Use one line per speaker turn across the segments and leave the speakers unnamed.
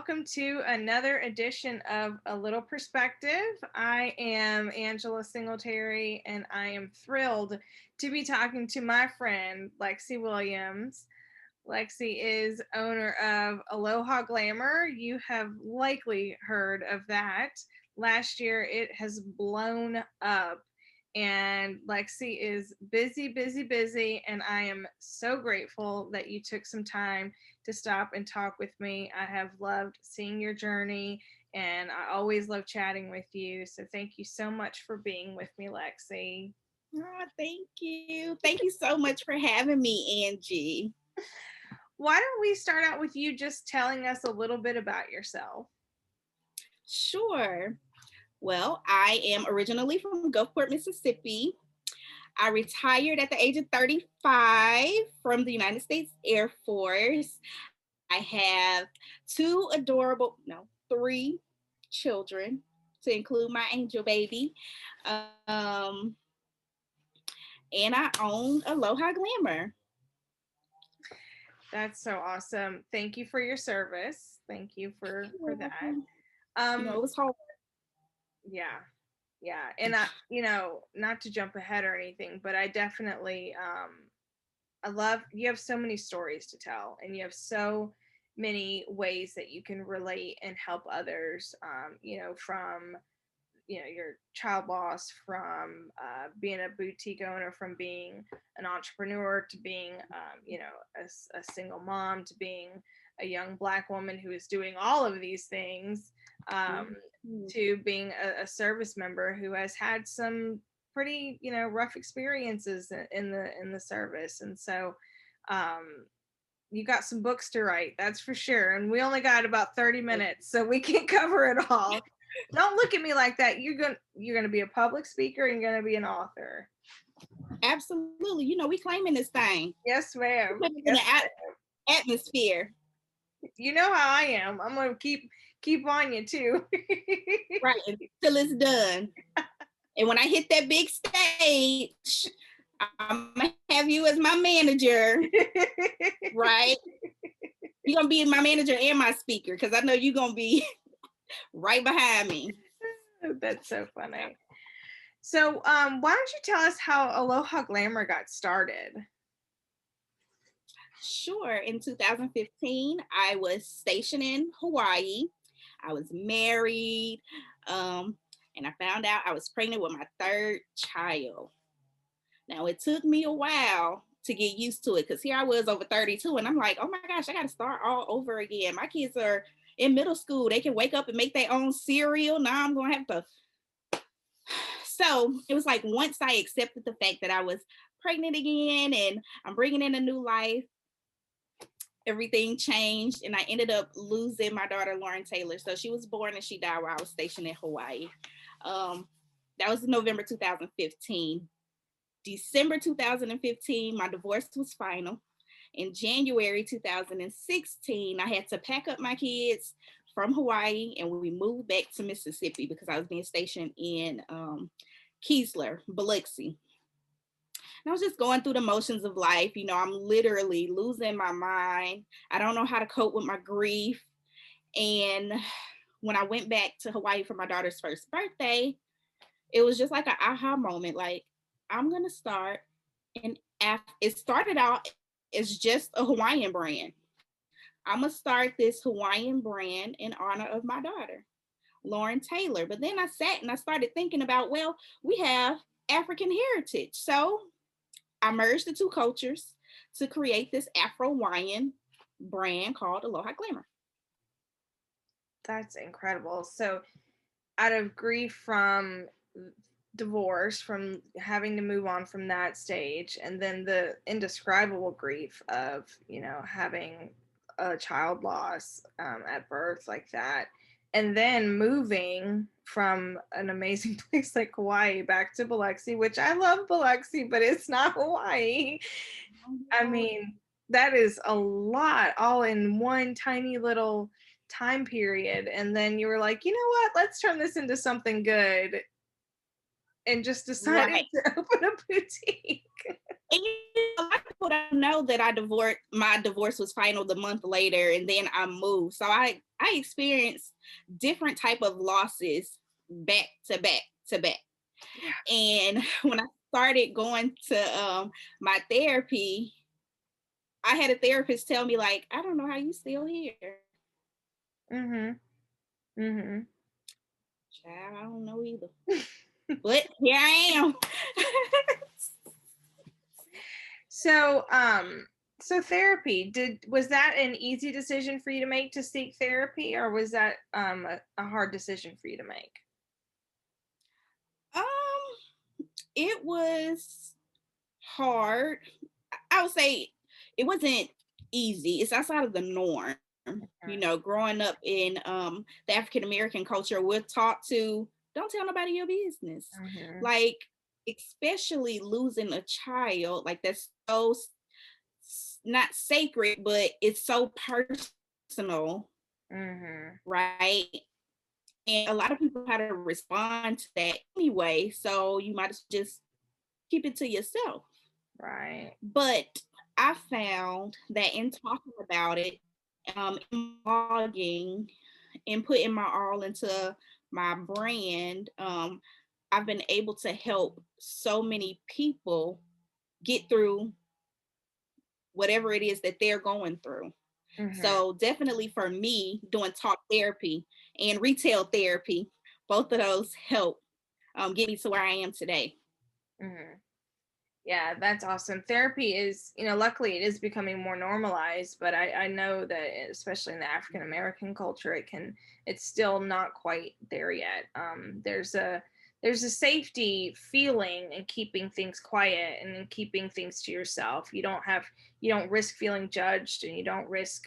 welcome to another edition of A Little Perspective. I am Angela Singletary, and I am thrilled to be talking to my friend, Lexi Williams. Lexi is owner of Aloha Glamour. You have likely heard of that. Last year, it has blown up, and Lexi is busy, busy, busy, and I am so grateful that you took some time to stop and talk with me. I have loved seeing your journey, and I always love chatting with you. So thank you so much for being with me, Lexi.
Oh, thank you. Thank you so much for having me, Angie.
Why don't we start out with you just telling us a little bit about yourself?
Sure. Well, I am originally from Gulfport, Mississippi. I retired at the age of 35 from the United States Air Force. I have three children, to include my angel baby. Um, and I own Aloha Glamour.
That's so awesome. Thank you for your service. Thank you for
You're
that.
welcome.
Um
It was hard.
yeah. Yeah. And not to jump ahead or anything, but I definitely I love you have so many stories to tell, and you have so many ways that you can relate and help others, from your child loss, from being a boutique owner, from being an entrepreneur, to being a single mom, to being a young Black woman who is doing all of these things, um,
Mhm.
to being a service member who has had some pretty rough experiences in the service. And so um, you got some books to write, that's for sure, and we only got about 30 minutes, so we can't cover it all. Don't look at me like that. You're gonna be a public speaker, and you're gonna be an author.
Absolutely. We claiming this thing.
Yes,
We
ma'am.
claiming in
Yes,
the atmosphere.
you know how I am. I'm gonna keep on you too.
Right, until it's done. And when I hit that big stage, I'm gonna have you as my manager, right? You're gonna be my manager and my speaker because I know you're gonna be right behind me.
That's so funny. So, why don't you tell us how Aloha Glamour got started?
Sure. In 2015, I was stationed in Hawaii. I was married, um, and I found out I was pregnant with my third child. Now, it took me a while to get used to it because here I was over 32, and I'm like, oh my gosh, I got to start all over again. My kids are in middle school. They can wake up and make their own cereal. Now I'm going to have to. So it was like once I accepted the fact that I was pregnant again and I'm bringing in a new life, everything changed, and I ended up losing my daughter, Lauren Taylor. So she was born and she died while I was stationed in Hawaii. Um, that was November 2015. December 2015, my divorce was final. In January 2016, I had to pack up my kids from Hawaii and we moved back to Mississippi because I was being stationed in Keesler, Biloxi. And I was just going through the motions of life. I'm literally losing my mind. I don't know how to cope with my grief. And when I went back to Hawaii for my daughter's first birthday, it was just like an aha moment. Like, I'm going to start. And it started out as just a Hawaiian brand. I'm going to start this Hawaiian brand in honor of my daughter, Lauren Taylor. But then I sat and I started thinking about, well, we have African heritage. So I merged the two cultures to create this Afro-Hawaiian brand called Aloha Glamour.
That's incredible. So, out of grief from divorce, from having to move on from that stage, and then the indescribable grief of having a child loss at birth like that, and then moving from an amazing place like Hawaii back to Biloxi, which I love Biloxi, but it's not Hawaii. I mean, that is a lot all in one tiny little time period. And then you were like, you know what, let's turn this into something good, and just decided
Right.
to open a boutique.
And a lot of people don't know that my divorce was final the month later, and then I moved. So I I experienced different type of losses back to back to back.
Yeah.
And when I started going to my therapy, I had a therapist tell me like, I don't know how you still here.
Mhm. Mhm.
Child, I don't know either. But here I am.
So, so therapy, was that an easy decision for you to make to seek therapy, or was that a hard decision for you to make?
um, it was hard. I would say it wasn't easy. It's outside of the norm. You
Mhm.
know, growing up in the African American culture, we're taught to don't tell nobody your business.
Mhm.
Like, especially losing a child, like that's so not sacred, but it's so personal,
Mhm.
right? And a lot of people how to respond to that anyway. So you might just keep it to yourself.
Right.
But I found that in talking about it, in blogging, and putting my all into my brand, I've been able to help so many people get through whatever it is that they're going through.
Mhm.
So definitely for me, doing talk therapy and retail therapy, both of those help get me to where I am today.
Mhm. Yeah, that's awesome. Therapy is, luckily it is becoming more normalized, but I know that especially in the African American culture, it's still not quite there yet. There's a safety feeling in keeping things quiet and in keeping things to yourself. You don't risk feeling judged, and you don't risk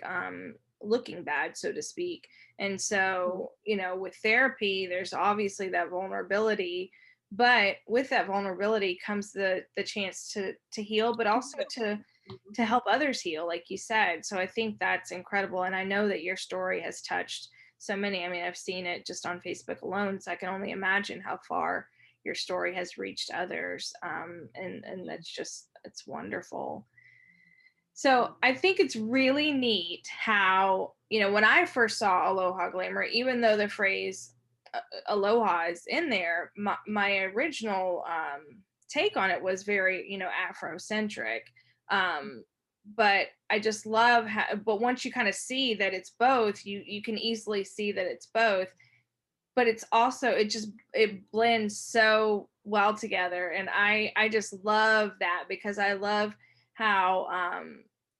looking bad, so to speak. And so, with therapy, there's obviously that vulnerability, but with that vulnerability comes the chance to heal, but also to help others heal, like you said. So I think that's incredible, and I know that your story has touched so many. I mean, I've seen it just on Facebook alone, so I can only imagine how far your story has reached others. And that's just, it's wonderful. So I think it's really neat how, when I first saw Aloha Glamour, even though the phrase aloha is in there, my original take on it was very, Afrocentric. But I just love how, but once you kind of see that it's both, you can easily see that it's both, but it's also, it blends so well together. And I just love that, because I love how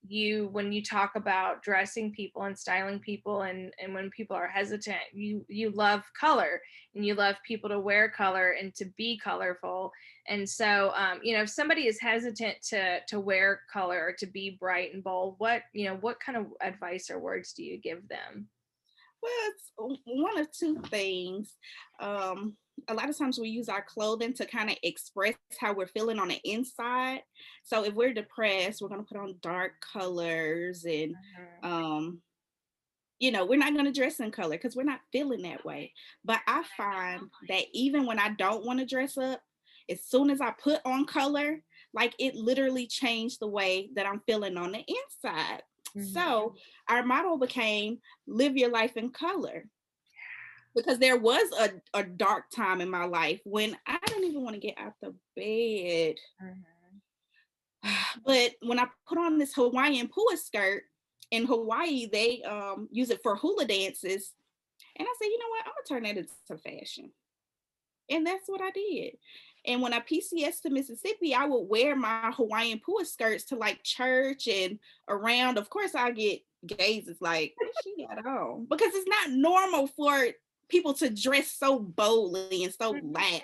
when you talk about dressing people and styling people, and when people are hesitant, you love color, and you love people to wear color and to be colorful. And so if somebody is hesitant to wear color or to be bright and bold, what kind of advice or words do you give them?
Well, it's one of two things. A lot of times we use our clothing to kind of express how we're feeling on the inside. So if we're depressed, we're going to put on dark colors, and
Mhm.
um, we're not going to dress in color because we're not feeling that way. But I find that even when I don't want to dress up, as soon as I put on color, like it literally changed the way that I'm feeling on the inside.
Mhm.
So our motto became live your life in color, because there was a dark time in my life when I didn't even want to get out the bed.
Mhm. Mhm.
But when I put on this Hawaiian pua skirt, in Hawaii, they use it for hula dances. And I said, you know what? I'm gonna turn that into fashion. And that's what I did. And when I PCS to Mississippi, I would wear my Hawaiian pua skirts to like church and around. Of course, I get gazes like, what she got on? Because it's not normal for people to dress so boldly and so loud.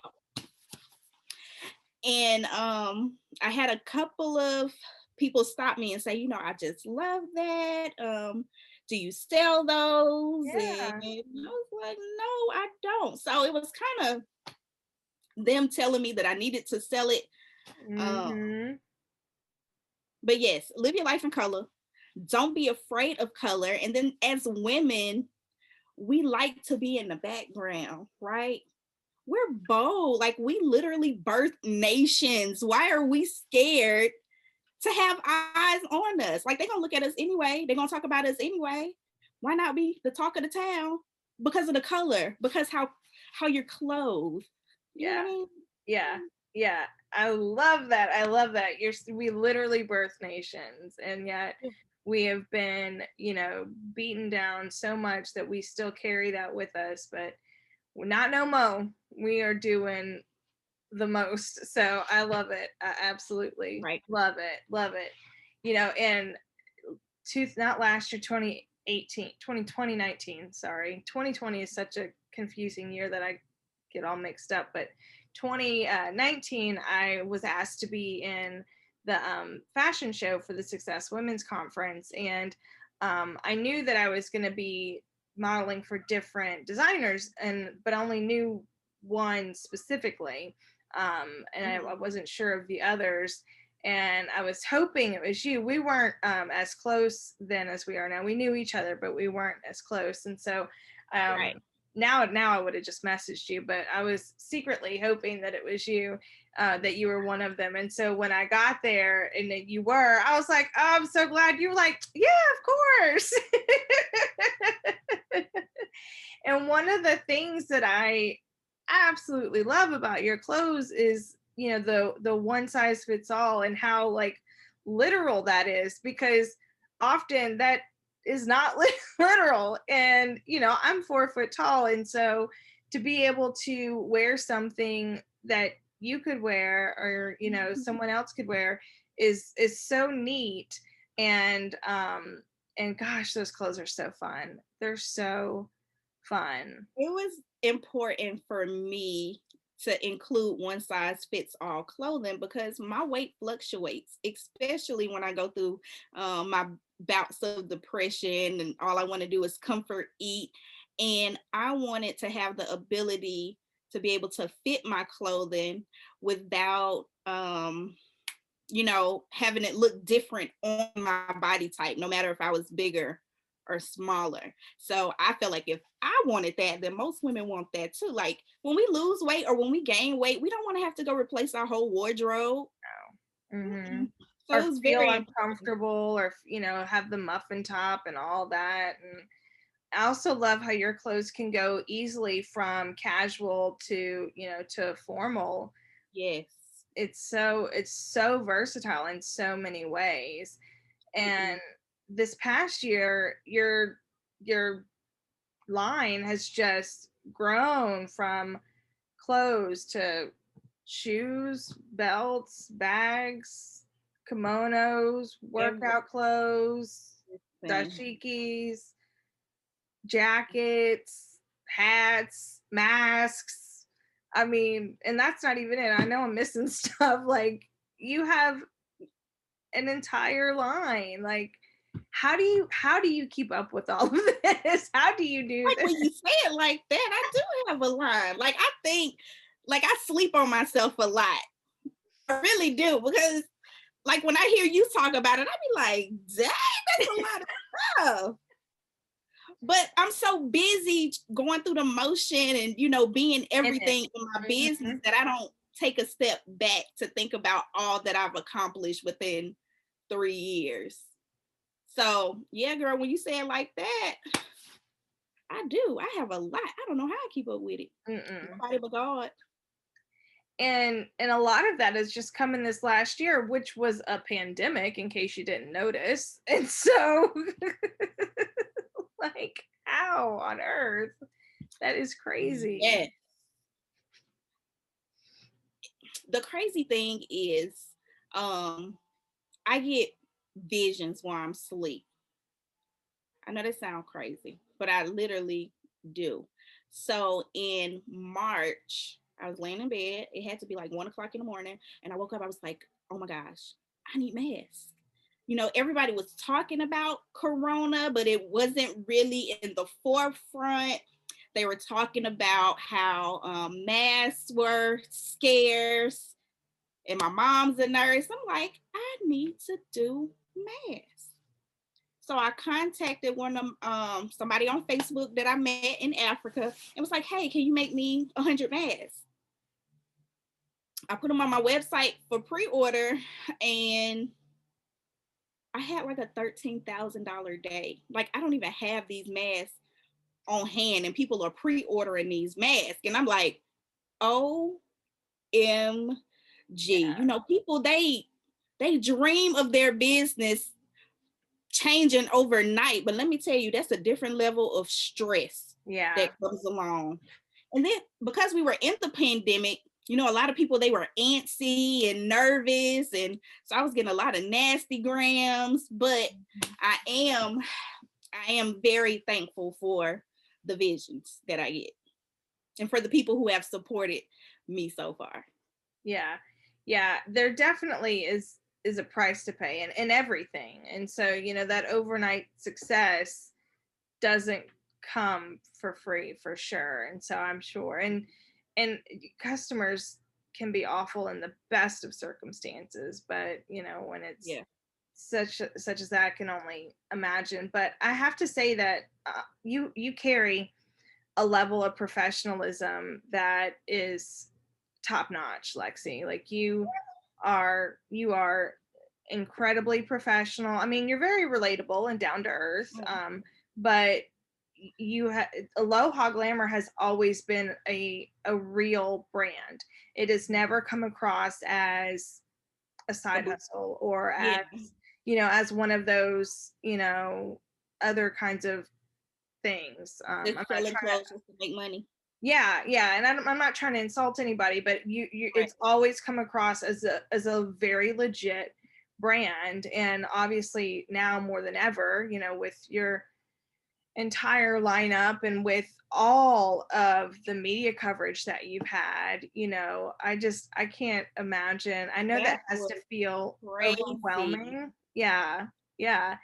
And I had a couple of people stop me and say, I just love that. Do you sell those? And
Yeah.
I was like, no, I don't. So it was kind of them telling me that I needed to sell it. Um,
Mhm.
but yes, live your life in color. Don't be afraid of color. And then as women, we like to be in the background, right? We're bold. Like we literally birth nations. Why are we scared to have eyes on us? Like they're gonna look at us anyway. They're gonna talk about us anyway. why not be the talk of the town? Because of the color, because how you're clothed. You know
Yeah.
what I mean?
Yeah. Yeah. I love that. I love that. We literally birth nations, and yet we have been, beaten down so much that we still carry that with us, but we're not no mo. We are doing the most. So I love it. I absolutely
Right.
love it. Love it. And not last year, 2019, sorry. 2020 is such a confusing year that I get all mixed up, but 2019, I was asked to be in the fashion show for the Success Women's Conference, and I knew that I was going to be modeling for different designers, but I only knew one specifically, and I wasn't sure of the others. And I was hoping it was you. We weren't as close then as we are now. We knew each other, but we weren't as close. And so
Right.
now I would have just messaged you, but I was secretly hoping that it was you, that you were one of them. And so when I got there and that you were, I was like, oh, I'm so glad. You were like, yeah, of course. And one of the things that I absolutely love about your clothes is, the one size fits all, and how like literal that is, because often that is not literal. And I'm 4 foot tall, and so to be able to wear something that you could wear, or someone else could wear, is so neat. And gosh, those clothes are so fun. They're so fun.
It was important for me to include one size fits all clothing because my weight fluctuates, especially when I go through my bouts of depression and all I want to do is comfort eat. And I wanted to have the ability to be able to fit my clothing without, having it look different on my body type, no matter if I was bigger or smaller. So I feel like if I wanted that, then most women want that too. Like when we lose weight or when we gain weight, we don't want to have to go replace our whole wardrobe.
Mm-hmm.
So
Or
it was
feel
very important.
uncomfortable, or have the muffin top and all that. And I also love how your clothes can go easily from casual to formal.
Yes.
It's so versatile in so many ways. And this past year, your line has just grown from clothes to shoes, belts, bags, kimonos, workout clothes,
Everything.
dashikis, jackets, hats, masks. I mean, and that's not even it. I know I'm missing stuff. Like, you have an entire line. Like, how do you keep up with all of this? How do you do
Like
this?
when you say it like that, I do have a line. Like I think, like I sleep on myself a lot. I really do because, like when I hear you talk about it, I be like, "Dang, that's a lot of stuff." But I'm so busy going through the motion and being
In it.
everything in my business
Mhm.
that I don't take a step back to think about all that I've accomplished within 3 years. So yeah, girl, when you say it like that, I do. I have a lot. I don't know how I keep up with it.
Mm-mm.
Nobody but God.
And a lot of that has just come in this last year, which was a pandemic, in case you didn't notice. And so like, how on earth? That is crazy.
Yeah. The crazy thing is, I get visions while I'm asleep. I know that sounds crazy, but I literally do. So in March, I was laying in bed. It had to be like 1 o'clock in the morning. And I woke up, I was like, oh my gosh, I need masks. Everybody was talking about Corona, but it wasn't really in the forefront. They were talking about how masks were scarce. And my mom's a nurse. I'm like, I need to do masks. So I contacted one of somebody on Facebook that I met in Africa and was like, hey, can you make me 100 masks? I put them on my website for pre-order, and I had like a $13,000 day. Like, I don't even have these masks on hand, and people are pre-ordering these masks. And I'm like, OMG.
Yeah.
You know, people, they dream of their business changing overnight. But let me tell you, that's a different level of stress
Yeah.
that comes along. And then because we were in the pandemic, you know, a lot of people, they were antsy and nervous. And so I was getting a lot of nasty grams, but I am very thankful for the visions that I get and for the people who have supported me so far.
Yeah. Yeah. There definitely is a price to pay in everything. And so, you know, that overnight success doesn't come for free for sure. And so I'm sure. And customers can be awful in the best of circumstances, but you know, when it's
Yeah.
such as that, I can only imagine. But I have to say that you carry a level of professionalism that is top notch, Lexi. Like you are incredibly professional. I mean, you're very relatable and down to earth. But Aloha Glamour has always been a real brand. It has never come across as a side hustle or
Yeah.
as, you know, as one of those, you know, other kinds of things. I'm
Just
not
selling
trying to,
clothes just to make money.
yeah, and I'm not trying to insult anybody, but
Right.
it's always come across as a very legit brand. And obviously now more than ever, you know, with your entire lineup and with all of the media coverage that you've had, you know, I can't imagine. I know
That
that has
was
to feel
crazy.
overwhelming. Yeah. Yeah.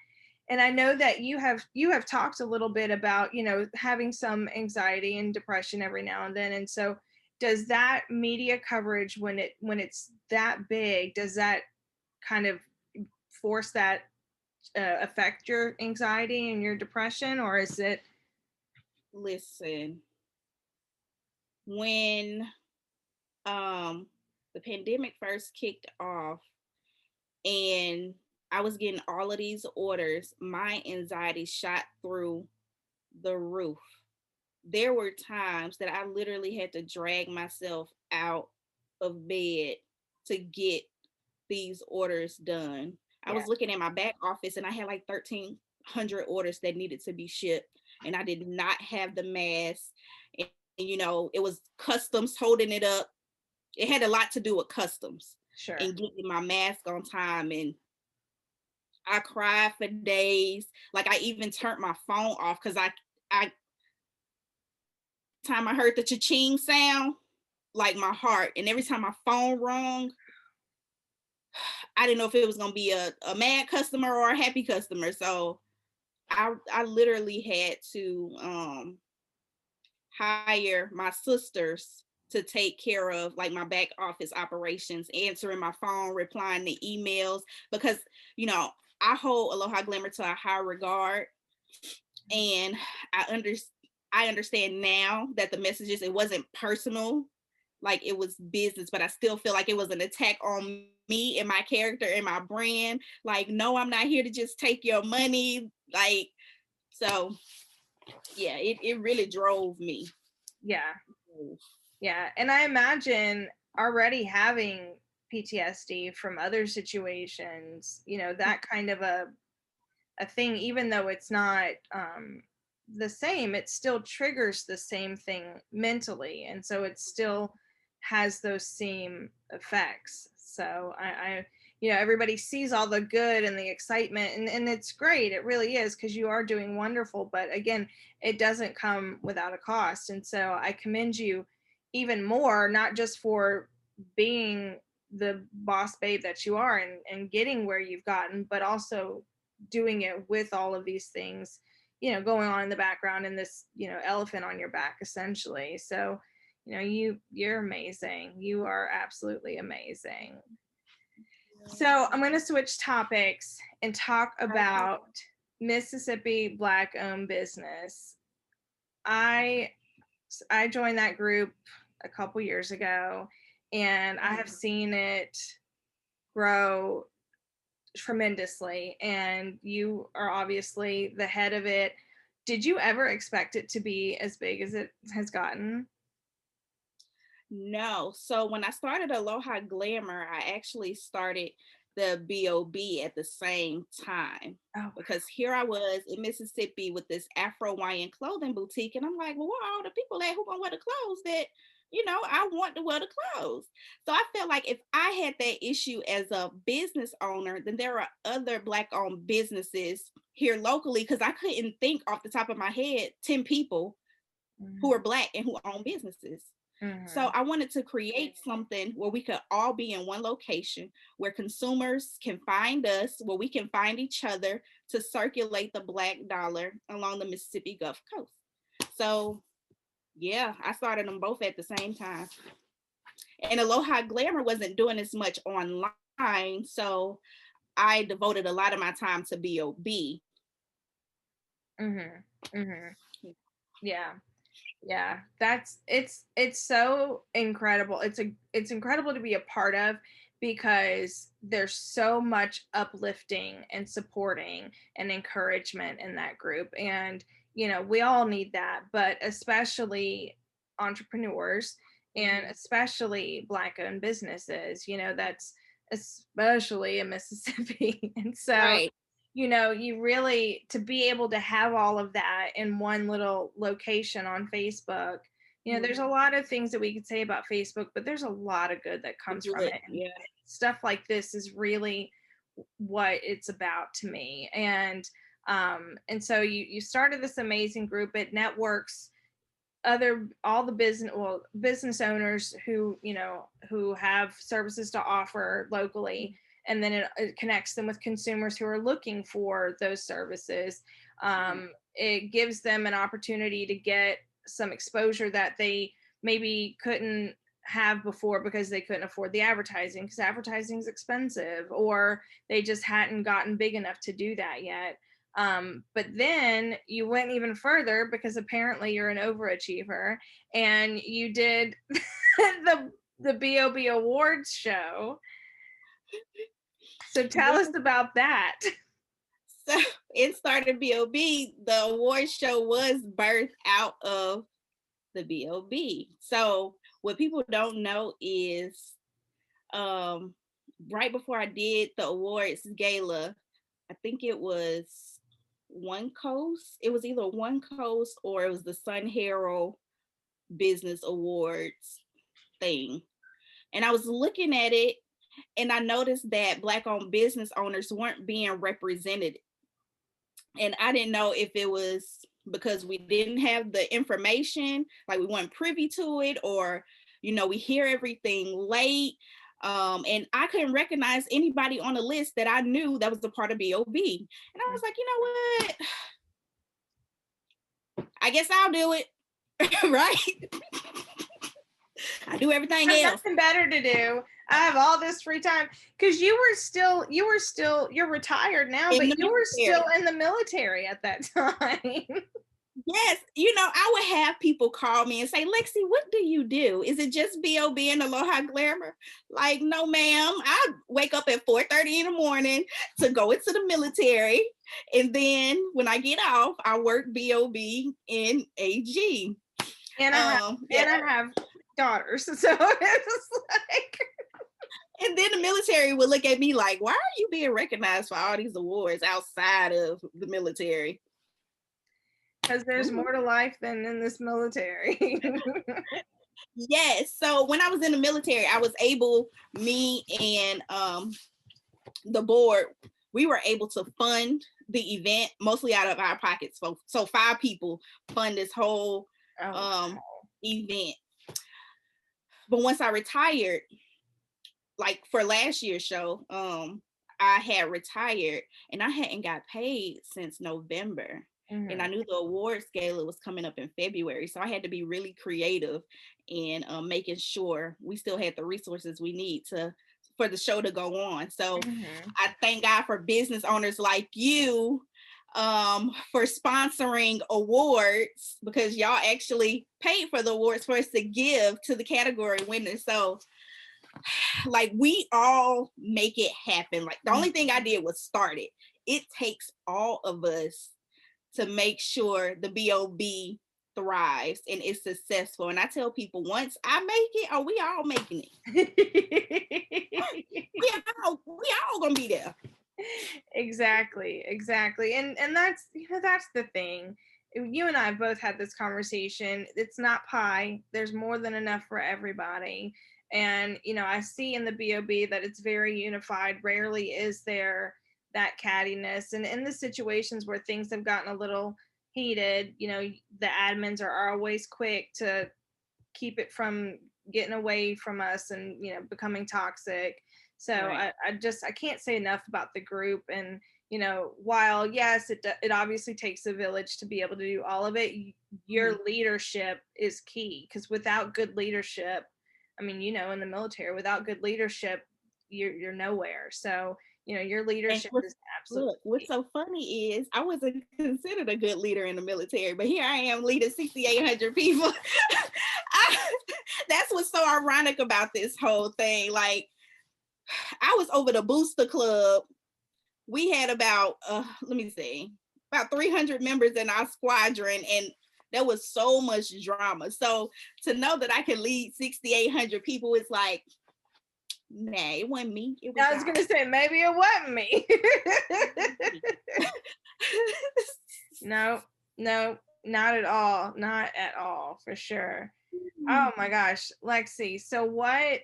And I know that you have talked a little bit about, you know, having some anxiety and depression every now and then. And so does that media coverage, when it's that big, does that kind of force that affect your anxiety and your depression, or is it?
Listen, when the pandemic first kicked off and I was getting all of these orders, my anxiety shot through the roof. There were times that I literally had to drag myself out of bed to get these orders done. I
Yeah.
was looking at my back office and I had like 1,300 orders that needed to be shipped, and I did not have the mask. And, you know, it was customs holding it up. It had a lot to do with customs
Sure.
and getting my mask on time. And I cried for days. Like, I even turned my phone off because I time I heard the cha-ching sound, like my heart, and every time my phone rung, I didn't know if it was gonna be a mad customer or a happy customer. So I literally had to hire my sisters to take care of like my back office operations, answering my phone, replying to emails, because you know, I hold Aloha Glamour to a high regard. And I understand I understand now that the messages, it wasn't personal, like it was business, but I still feel like it was an attack on me and my character and my brand. Like, no, I'm not here to just take your money. Like, so yeah, it really drove me.
Yeah. Yeah. And I imagine already having PTSD from other situations, you know, that kind of a thing, even though it's not the same, it still triggers the same thing mentally. And so it still has those same effects. So you know, everybody sees all the good and the excitement, and it's great. It really is, because you are doing wonderful. But again, it doesn't come without a cost. And so I commend you even more, not just for being the boss babe that you are and getting where you've gotten, but also doing it with all of these things, you know, going on in the background, and this, you know, elephant on your back essentially. So, you know, you're amazing. You are absolutely amazing. So I'm going to switch topics and talk about Mississippi Black owned business. I I joined that group a couple years ago, and I have seen it grow tremendously, and you are obviously the head of it. Did you ever expect it to be as big as it has gotten?
No. So when I started Aloha Glamour, I actually started the BOB at the same time,
Oh,
because here I was in Mississippi with this Afro-Hawaiian clothing boutique. And I'm like, well, where are all the people at who gonna wear the clothes that, I want to wear the clothes. So I felt like if I had that issue as a business owner, then there are other Black owned businesses here locally, because I couldn't think off the top of my head 10 people who are Black and who own businesses. So
mm-hmm.
I wanted to create something where we could all be in one location, where consumers can find us, where we can find each other, to circulate the Black dollar along the Mississippi Gulf Coast. So yeah, I started them both at the same time. And Aloha Glamour wasn't doing as much online, so I devoted a lot of my time to BOB.
Mm-hmm. Mm-hmm. Yeah. Yeah, it's so incredible. It's incredible to be a part of, because there's so much uplifting and supporting and encouragement in that group. And we all need that, but especially entrepreneurs, and especially Black owned businesses, that's especially in Mississippi. And so
Right.
you really, to be able to have all of that in one little location on Facebook. There's a lot of things that we could say about Facebook, but there's a lot of good that comes from it. And
Yeah.
stuff like this is really what it's about to me. And so you started this amazing group. It networks all the business owners who have services to offer locally, and then it connects them with consumers who are looking for those services. It gives them an opportunity to get some exposure that they maybe couldn't have before, because they couldn't afford the advertising, because advertising is expensive, or they just hadn't gotten big enough to do that yet. But then you went even further, because apparently you're an overachiever, and you did the BOB Awards show. So tell us about that.
So it started BOB. The award show was birthed out of the BOB. So what people don't know is, right before I did the awards gala, I think it was One Coast. It was either One Coast or it was the Sun Herald Business Awards thing. And I was looking at it, and I noticed that Black owned business owners weren't being represented. And I didn't know if it was because we didn't have the information, like we weren't privy to it, or, we hear everything late. And I couldn't recognize anybody on the list that I knew that was a part of BOB. And I was like, you know what? I guess I'll do it. Right? I do everything else.
Nothing better to do. I have all this free time, because you're retired now, but you were still in the military at that time.
Yes, I would have people call me and say, Lexi, what do you do? Is it just BOB and Aloha Glamour? Like, no, ma'am. I wake up at 4:30 in the morning to go into the military. And then when I get off, I work BOB in AG.
And I have daughters. So it's like...
And then the military would look at me like, why are you being recognized for all these awards outside of the military?
Because there's more to life than in this military.
Yes. So when I was in the military, I was able, me and the board, we were able to fund the event mostly out of our pockets. So 5 people fund this whole event. But once I retired, like for last year's show, I had retired and I hadn't got paid since November. And I knew the awards gala was coming up in February. So I had to be really creative in making sure we still had the resources we need for the show to go on. So I thank God for business owners like you for sponsoring awards, because y'all actually paid for the awards for us to give to the category winners. So like we all make it happen. Like the only thing I did was start it. It takes all of us to make sure the BOB thrives and is successful. And I tell people, once I make it, we all making it. we all gonna be there.
Exactly. And that's, that's the thing. You and I both had this conversation. It's not pie. There's more than enough for everybody. And, I see in the BOB that it's very unified. Rarely is there that cattiness. And in the situations where things have gotten a little heated, the admins are always quick to keep it from getting away from us and, becoming toxic. So right. I can't say enough about the group. And, while yes, it obviously takes a village to be able to do all of it, your leadership is key, because without good leadership, I mean, in the military, without good leadership, you're nowhere. So, your leadership is absolutely
key. What's so funny is I wasn't considered a good leader in the military, but here I am leading 6,800 people. That's what's so ironic about this whole thing. Like, I was over the Booster Club. We had about 300 members in our squadron, and there was so much drama. So to know that I can lead 6,800 people, it's like, nah, it wasn't me.
I was gonna say, maybe it wasn't me. No, not at all. Not at all, for sure. Oh my gosh, Lexi. So what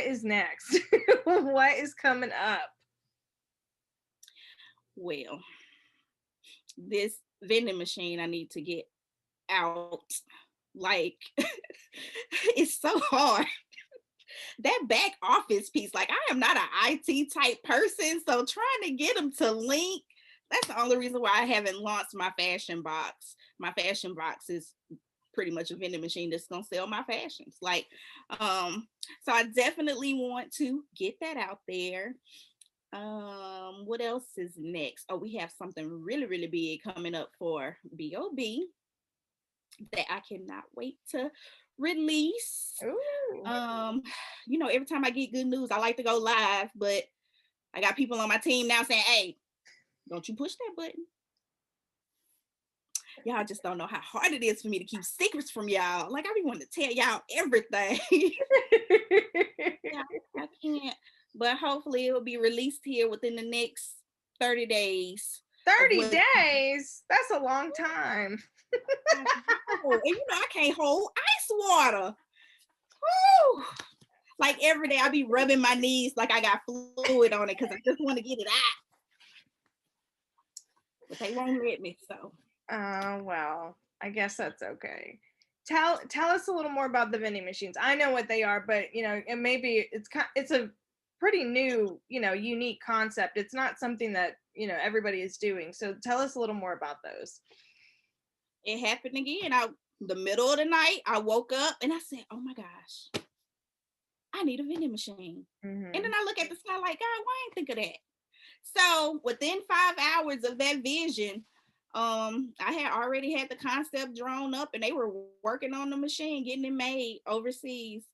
is next? What is coming up?
Well, this vending machine I need to get out. Like, it's so hard. That back office piece, like, I am not an IT type person, so trying to get them to link, that's the only reason why I haven't launched my fashion box. My fashion box is pretty much a vending machine that's gonna sell my fashions. Like, so I definitely want to get that out there. What else is next? Oh, we have something really, really big coming up for BOB that I cannot wait to release.
Ooh.
Every time I get good news, I like to go live, but I got people on my team now saying, hey, don't you push that button. Y'all just don't know how hard it is for me to keep secrets from y'all. Like, I be wanting to tell y'all everything. Yeah, I can't. But hopefully it will be released here within the next 30 days.
30 days? That's a long time.
And I can't hold ice water. Woo! Like, every day I be rubbing my knees like I got fluid on it because I just want to get it out. But they won't let me, so.
Well, I guess that's okay. Tell us a little more about the vending machines. I know what they are, but and maybe it's a pretty new, unique concept. It's not something that everybody is doing. So tell us a little more about those.
It happened again. The middle of the night, I woke up and I said, "Oh my gosh, I need a vending machine." Mm-hmm. And then I look at the sky like, God, why I didn't think of that? So within 5 hours of that vision, I had already had the concept drawn up, and they were working on the machine, getting it made overseas.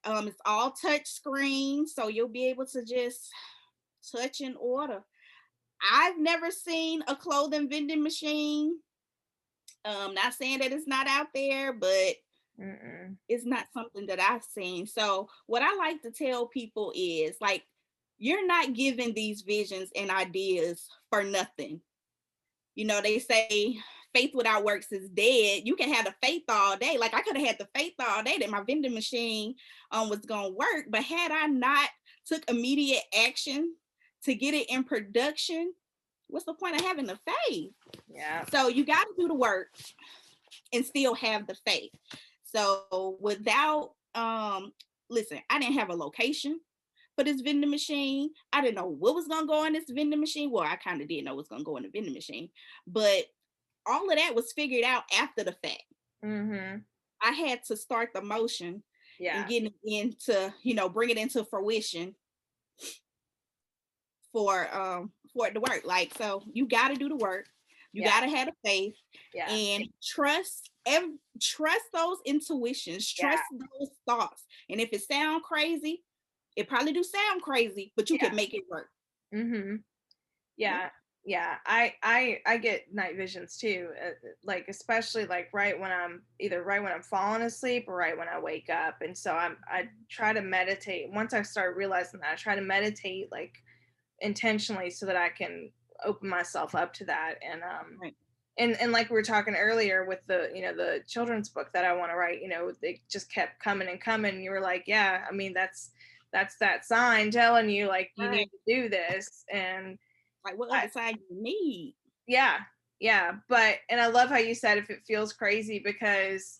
It's all touch screen, so you'll be able to just touch and order. I've never seen a clothing vending machine. Not saying that it's not out there, but it's not something that I've seen. So what I like to tell people is, like, you're not giving these visions and ideas for nothing. They say faith without works is dead. You can have the faith all day. Like, I could have had the faith all day that my vending machine was going to work. But had I not took immediate action to get it in production, what's the point of having the faith?
Yeah.
So you got to do the work and still have the faith. So without, listen, I didn't have a location for this vending machine. I didn't know what was going to go in this vending machine. Well, I kind of did know what's going to go in the vending machine, but all of that was figured out after the fact. Mm-hmm. I had to start the motion and get it into, bring it into fruition for it to work. Like, so you got to do the work. You got to have the faith and trust those intuitions, trust those thoughts. And if it sounds crazy, It probably do sound crazy, but you
Yeah.
can make it work.
Mm-hmm.
Yeah.
Yeah. Yeah. I get night visions too. Like especially like right when I'm falling asleep or right when I wake up. And so I try to meditate. Once I start realizing that, I try to meditate like intentionally so that I can open myself up to that.
Right.
And like we were talking earlier with the the children's book that I want to write, they just kept coming and coming. You were like, yeah, I mean that's that sign telling you like you
Right.
need to do this. And
Like what
I,
other side you need?
yeah, yeah, but and I love how you said if it feels crazy, because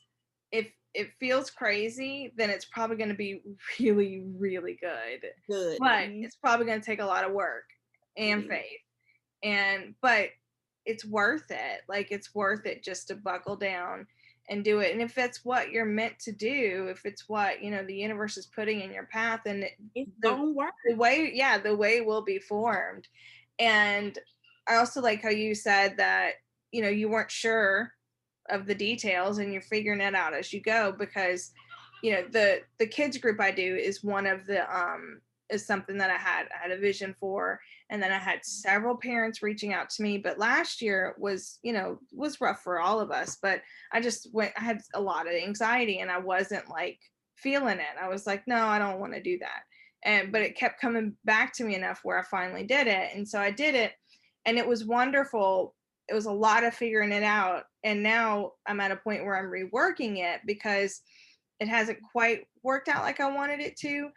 if it feels crazy, then it's probably going to be really, really good.
Good.
But it's probably going to take a lot of work and
Yeah.
faith. But it's worth it. Like it's worth it just to buckle down and do it. And if that's what you're meant to do, if it's what, the universe is putting in your path, and
It's
the
gonna work.
the way will be formed. And I also like how you said that, you weren't sure of the details and you're figuring it out as you go, because the kids group I do is one of the is something that I had a vision for. And then I had several parents reaching out to me, but last year was rough for all of us. But I had a lot of anxiety and I wasn't like feeling it. I was like, no, I don't want to do that. But it kept coming back to me enough where I finally did it. And so I did it, and it was wonderful. It was a lot of figuring it out, and now I'm at a point where I'm reworking it because it hasn't quite worked out like I wanted it to.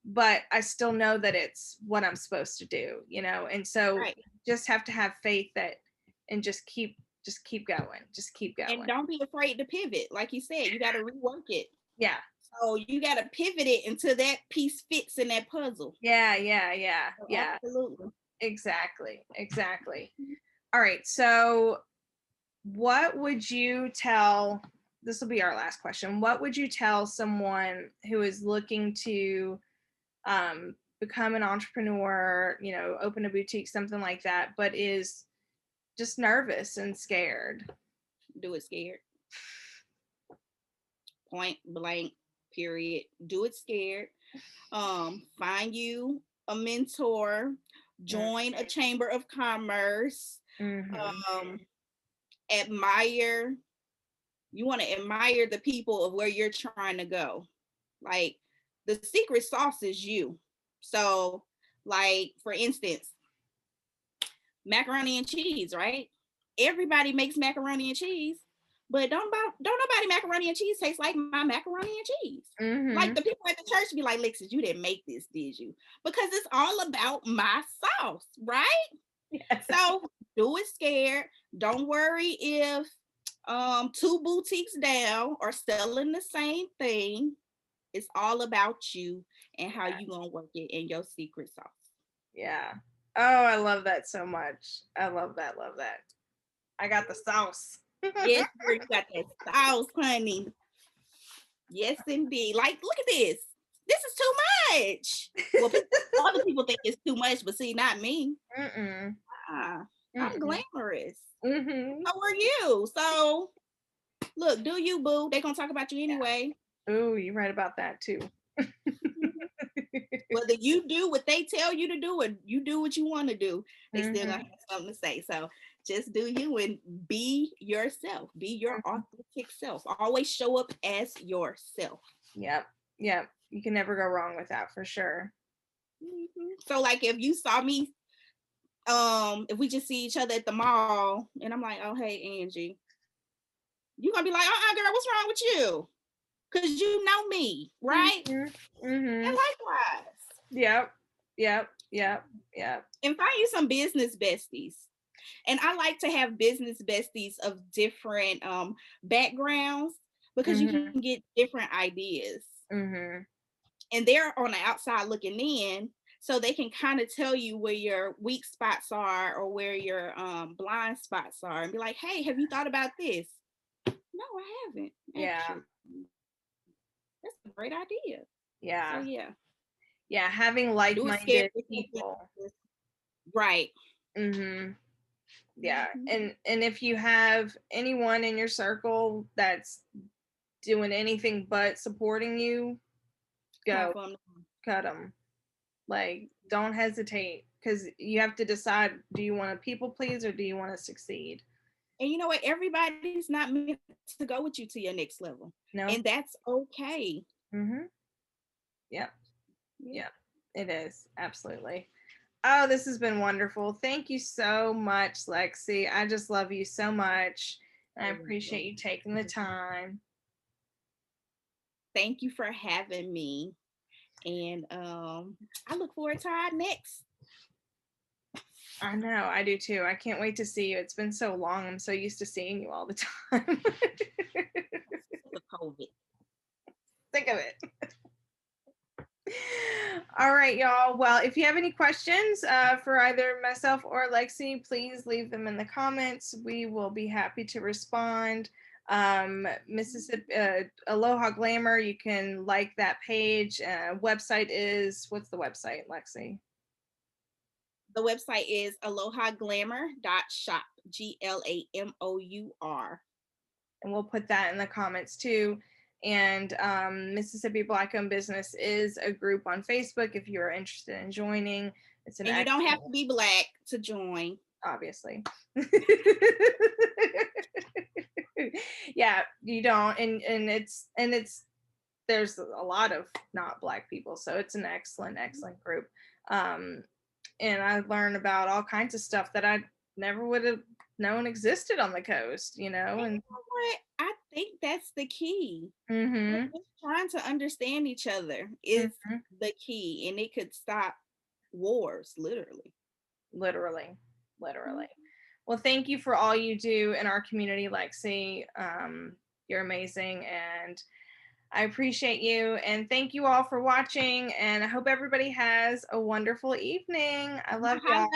But I still know that it's what I'm supposed to do, and so
Right.
just have to have faith that, and just keep going,
And don't be afraid to pivot. Like you said, you got to rework it.
Yeah.
So you got to pivot it until that piece fits in that puzzle.
Yeah.
So absolutely.
Exactly. All right, so what would you tell, this will be our last question, what would you tell someone who is looking to become an entrepreneur, open a boutique, something like that, but is just nervous and scared?
Do it scared. Point blank, period. Do it scared. Find you a mentor, join a chamber of commerce.
Mm-hmm.
Admire, you want to admire the people of where you're trying to go. Like the secret sauce is you. So, like for instance, macaroni and cheese, right? Everybody makes macaroni and cheese, but don't nobody macaroni and cheese taste like my macaroni and cheese.
Mm-hmm.
Like the people at the church be like, Alexis, you didn't make this, did you? Because it's all about my sauce, right?
Yes.
So do it scared. Don't worry if two boutiques down are selling the same thing. It's all about you and how you gonna work it in your secret sauce.
Yeah. Oh, I love that so much. I love that. I got the sauce.
Yes, girl, you got that sauce, honey. Yes, indeed. Like, look at this. This is too much. Well, other people think it's too much, but see, not me.
Mm-mm.
I'm glamorous.
Mm-hmm.
How are you? So, look, do you, boo? They gonna talk about you anyway.
Ooh, you're right about that too.
Whether you do what they tell you to do or you do what you want to do, they still gonna have something to say. So just do you and be yourself. Be your authentic self. Always show up as yourself.
Yep. You can never go wrong with that, for sure.
So like if you saw me, if we just see each other at the mall and I'm like, oh hey Angie, you're gonna be like, girl, what's wrong with you? Because you know me, right? And likewise.
Yep.
And find you some business besties. And I like to have business besties of different backgrounds because you can get different ideas. And they're on the outside looking in, so they can kind of tell you where your weak spots are or where your blind spots are and be like, hey, have you thought about this? No, I haven't.
Yeah.
Actually. That's a great idea.
Yeah.
So
yeah, having like-minded people.
Right.
Yeah. And if you have anyone in your circle that's doing anything but supporting you, go cut them. Like, don't hesitate, because you have to decide, do you want to people please or do you want to succeed?
And you know what? Everybody's not meant to go with you to your next level.
No.
And that's okay.
Mm-hmm. Yep. Yep. It is. Absolutely. Oh, this has been wonderful. Thank you so much, Lexi. I just love you so much. I appreciate you taking the time.
Thank you for having me. And I look forward to our next.
I know, I do too. I can't wait to see you. It's been so long. I'm so used to seeing you all the time.
COVID.
Think of it. All right, y'all. Well, if you have any questions for either myself or Lexi, please leave them in the comments. We will be happy to respond. Mississippi Aloha Glamour, you can like that page. Website is, what's the website, Lexi?
The website is alohaglamour.shop, GLAMOUR.
And we'll put that in the comments too. And Mississippi Black Owned Business is a group on Facebook if you're interested in joining. It's an
and you don't have to be Black to join.
Obviously. Yeah, you don't. And it's there's a lot of not Black people, so it's an excellent group. And I learned about all kinds of stuff that I never would have known existed on the coast, you know. And
you know what? I think that's the key.
Mm-hmm.
Just trying to understand each other is the key, and it could stop wars, literally.
Literally. Well, thank you for all you do in our community, Lexi. You're amazing, and I appreciate you. And thank you all for watching. And I hope everybody has a wonderful evening. I love y'all.